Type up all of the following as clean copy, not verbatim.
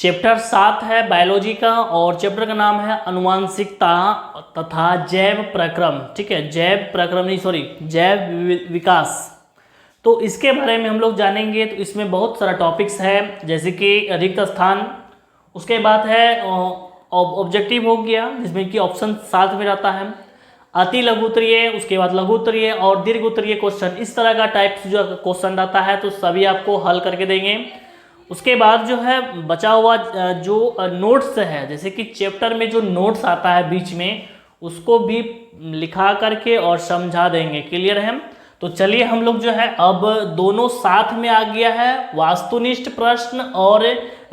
Chapter 7 है biology का और चैप्टर का नाम है अनुवांशिकता तथा जैव प्रक्रम। ठीक है, जैव प्रक्रम नहीं सॉरी जैव विकास। तो इसके बारे में हम लोग जानेंगे। तो इसमें बहुत सारा टॉपिक्स है, जैसे कि रिक्त स्थान, उसके बाद है ऑब्जेक्टिव हो गया जिसमें कि ऑप्शन साथ में रहता है, अति लघु उत्तरीय, उसके बाद लघु उत्तरीय और दीर्घ उत्तरीय क्वेश्चन। इस तरह का टाइप जो क्वेश्चन रहता है तो सभी आपको हल करके देंगे। उसके बाद जो है बचा हुआ जो नोट्स है, जैसे कि चैप्टर में जो नोट्स आता है बीच में, उसको भी लिखा करके और समझा देंगे। क्लियर है? तो चलिए हम लोग जो है अब दोनों साथ में आ गया है, वास्तुनिष्ठ प्रश्न और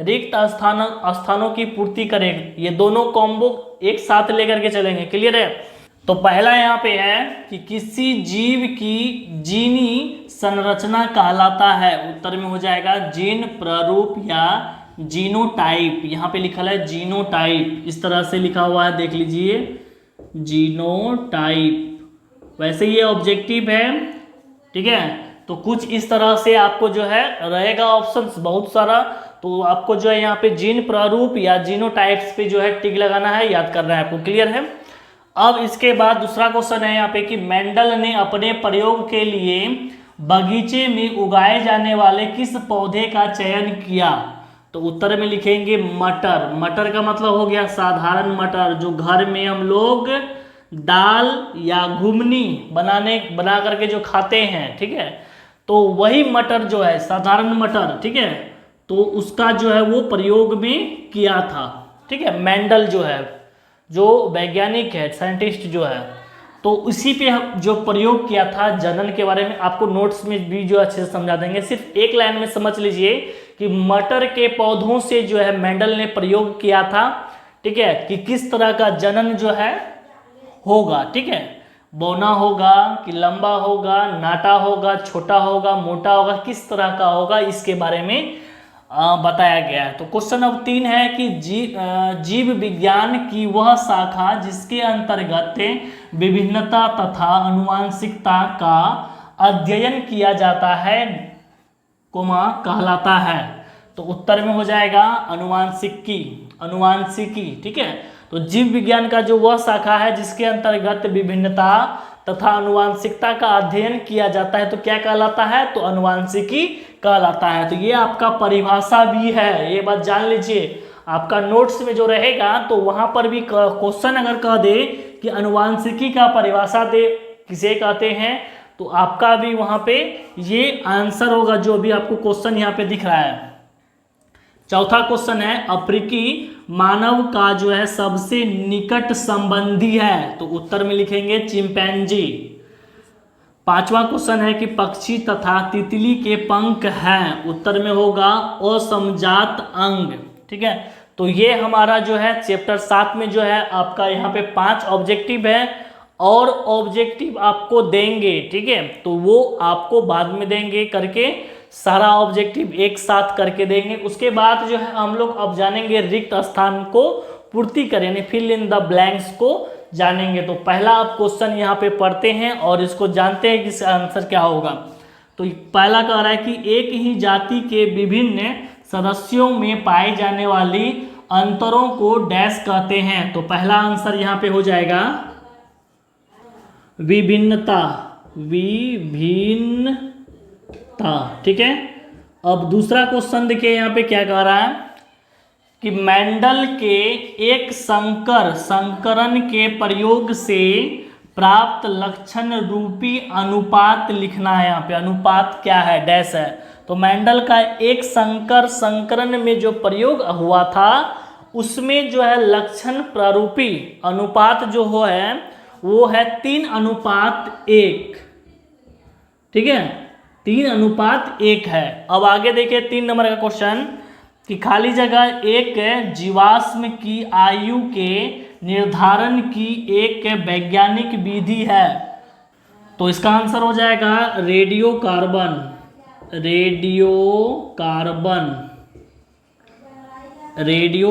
रिक्त स्थानों की पूर्ति करें। ये दोनों कॉम्बो एक साथ लेकर के चलेंगे। क्लियर है? तो पहला यहाँ पे है कि किसी जीव की जीनी संरचना कहलाता है। उत्तर में हो जाएगा जीन प्रारूप या जीनोटाइप। यहाँ पे लिखा है जीनोटाइप, इस तरह से लिखा हुआ है, देख लीजिए जीनोटाइप। वैसे ये ऑब्जेक्टिव है। ठीक है, तो कुछ इस तरह से आपको जो है रहेगा ऑप्शंस बहुत सारा। तो आपको जो है यहाँ पे जीन प्रारूप या जीनोटाइप्स पे जो है टिक लगाना है, याद करना है आपको। क्लियर है? अब इसके बाद दूसरा क्वेश्चन है यहाँ पे कि मेंडल ने अपने प्रयोग के लिए बगीचे में उगाए जाने वाले किस पौधे का चयन किया। तो उत्तर में लिखेंगे मटर। मटर का मतलब हो गया साधारण मटर, जो घर में हम लोग दाल या घुगनी बना करके जो खाते हैं। ठीक है, तो वही मटर जो है साधारण मटर। ठीक है, तो उसका जो है वो प्रयोग में किया था। ठीक है, मेंडल जो है, जो वैज्ञानिक है, साइंटिस्ट जो है, तो उसी पे जो प्रयोग किया था जनन के बारे में आपको नोट्स में भी जो अच्छे से समझा देंगे। सिर्फ एक लाइन में समझ लीजिए कि मटर के पौधों से जो है मेंडल ने प्रयोग किया था। ठीक है, कि किस तरह का जनन जो है होगा। ठीक है, बौना होगा कि लंबा होगा, नाटा होगा, छोटा होगा, मोटा होगा, किस तरह का होगा, इसके बारे में बताया गया है। तो क्वेश्चन अब 3 है कि जीव विज्ञान की वह शाखा जिसके अंतर्गत विभिन्नता तथा अनुवांशिकता का अध्ययन किया जाता है कहलाता है। तो उत्तर में हो जाएगा अनुवांशिकी। ठीक है, तो जीव विज्ञान का जो वह शाखा है जिसके अंतर्गत विभिन्नता तथा अनुवांशिकता का अध्ययन किया जाता है तो क्या कहलाता है? तो अनुवांशिकी कहलाता है। तो ये आपका परिभाषा भी है, ये बात जान लीजिए। आपका नोट्स में जो रहेगा तो वहां पर भी क्वेश्चन अगर कह दे कि अनुवांशिकी का परिभाषा दे किसे कहते हैं, तो आपका भी वहां पे ये आंसर होगा जो भी आपको क्वेश्चन यहाँ पे दिख रहा है। चौथा क्वेश्चन है अफ्रीकी मानव का जो है सबसे निकट संबंधी है। तो उत्तर में लिखेंगे चिंपैंजी। पांचवा क्वेश्चन है कि पक्षी तथा तितली के पंख हैं। उत्तर में होगा असमजात अंग। ठीक है, तो ये हमारा जो है चैप्टर 7 में जो है आपका यहाँ पे 5 ऑब्जेक्टिव है और ऑब्जेक्टिव आपको देंगे। ठीक है, तो वो आपको बाद में देंगे करके, सारा ऑब्जेक्टिव एक साथ करके देंगे। उसके बाद जो है हम लोग अब जानेंगे रिक्त स्थान को पूर्ति करें, यानी फिल इन द ब्लैंक्स को जानेंगे। तो पहला आप क्वेश्चन यहाँ पे पढ़ते हैं और इसको जानते हैं कि इसका आंसर क्या होगा। तो पहला कह रहा है कि एक ही जाति के विभिन्न सदस्यों में पाई जाने वाली अंतरों को डैश कहते हैं। तो पहला आंसर यहाँ पे हो जाएगा विभिन्नता। ठीक है, अब दूसरा क्वेश्चन देखिए यहाँ पे क्या कह रहा है कि मेंडल के एक संकरण के प्रयोग से प्राप्त लक्षण रूपी अनुपात लिखना है। यहाँ पे अनुपात क्या है? डैश है। तो मेंडल का एक संकरण में जो प्रयोग हुआ था उसमें जो है लक्षण प्रारूपी अनुपात जो है वो है 3:1। ठीक है, 3:1 है। अब आगे देखिए 3 नंबर का क्वेश्चन कि खाली जगह एक जीवाश्म की आयु के निर्धारण की एक वैज्ञानिक विधि है। तो इसका आंसर हो जाएगा रेडियो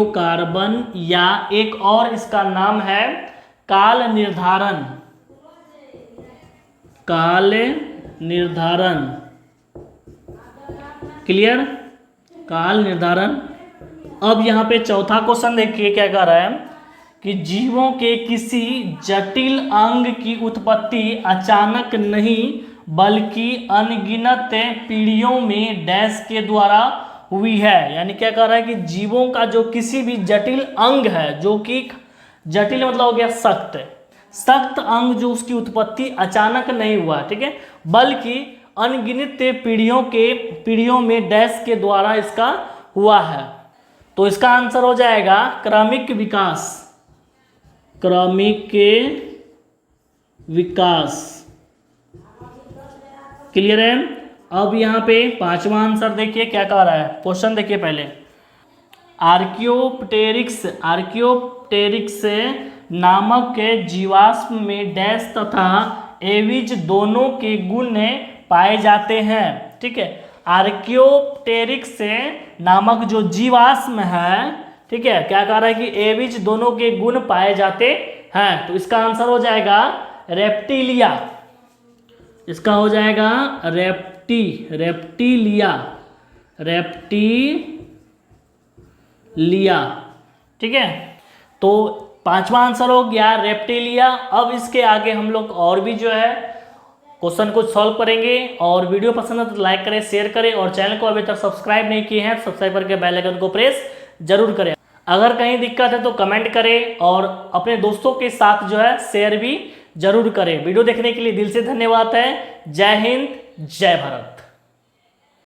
कार्बन या एक और इसका नाम है काल निर्धारण। क्लियर? काल निर्धारण अब यहाँ पे चौथा क्वेश्चन देखिए क्या कह रहा है कि जीवों के किसी जटिल अंग की उत्पत्ति अचानक नहीं बल्कि अनगिनत पीढ़ियों में डैश के द्वारा हुई है। यानी क्या कह रहा है कि जीवों का जो किसी भी जटिल अंग है, जो कि जटिल मतलब हो गया सख्त, सख्त अंग, जो उसकी उत्पत्ति अचानक नहीं हुआ, ठीक है, बल्कि अनगिनत पीढ़ियों में डैश के द्वारा इसका हुआ है। तो इसका आंसर हो जाएगा क्रमिक विकास, क्रमिक के विकास। क्लियर है। अब यहाँ पे पांचवा आंसर देखिए क्या कह रहा है, क्वेश्चन देखिए पहले। आर्कियोप्टेरिक्स नामक जीवाश्म में डैश तथा एविज दोनों के गुण पाए जाते हैं, ठीक है। आर्कियोप्टेरिक्स नामक जो जीवाश्म है, ठीक है, क्या कह रहा है कि एविज दोनों के गुण पाए जाते हैं। तो इसका आंसर हो जाएगा रेप्टिलिया। इसका हो जाएगा रेप्टिलिया, ठीक है। तो पांचवा आंसर हो गया रेप्टिलिया। अब इसके आगे हम लोग और भी जो है क्वेश्चन को सॉल्व करेंगे। और वीडियो पसंद है तो लाइक करें, शेयर करें, और चैनल को अभी तक सब्सक्राइब नहीं किए हैं सब्सक्राइब करके बेल आइकन को प्रेस जरूर करें। अगर कहीं दिक्कत है तो कमेंट करें और अपने दोस्तों के साथ जो है शेयर भी जरूर करें। वीडियो देखने के लिए दिल से धन्यवाद है। जय हिंद, जय भारत।